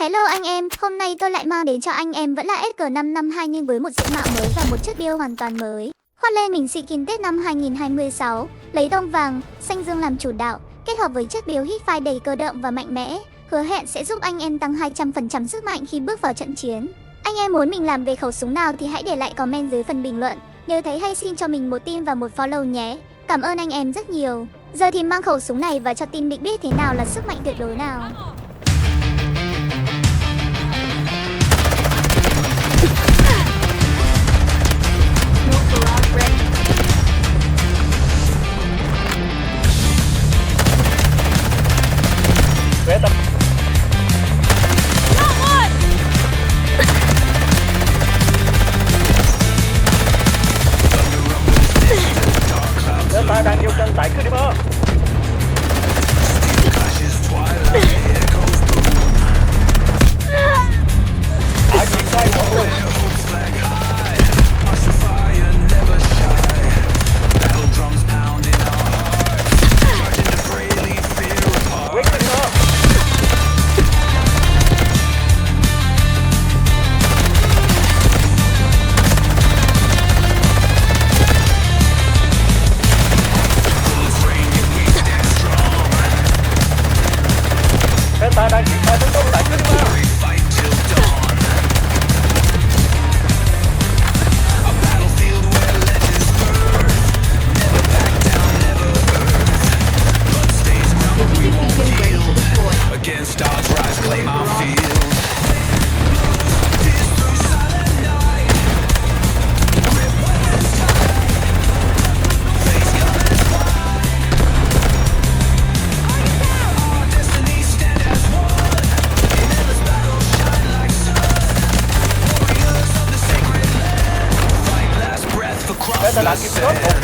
Hello anh em, hôm nay tôi lại mang đến cho anh em vẫn là SG552 nhưng với một diện mạo mới và một chất build hoàn toàn mới. Khoác lên mình skin Tết năm 2026, lấy tông vàng, xanh dương làm chủ đạo, kết hợp với chất build hit fire đầy cơ động và mạnh mẽ, hứa hẹn sẽ giúp anh em tăng 200% sức mạnh khi bước vào trận chiến. Anh em muốn mình làm về khẩu súng nào thì hãy để lại comment dưới phần bình luận. Nếu thấy hay xin cho mình một tim và một follow nhé. Cảm ơn anh em rất nhiều. Giờ thì mang khẩu súng này và cho team định biết thế nào là sức mạnh tuyệt đối nào. Ta đang yêu chân tại cứ điểm A. Đã triển khai mọi người. Quyết định A. Ta đang triển khai tấn công tại cứ điểm A. Against odds, rise, claim our field. Ta đã kiểm soát một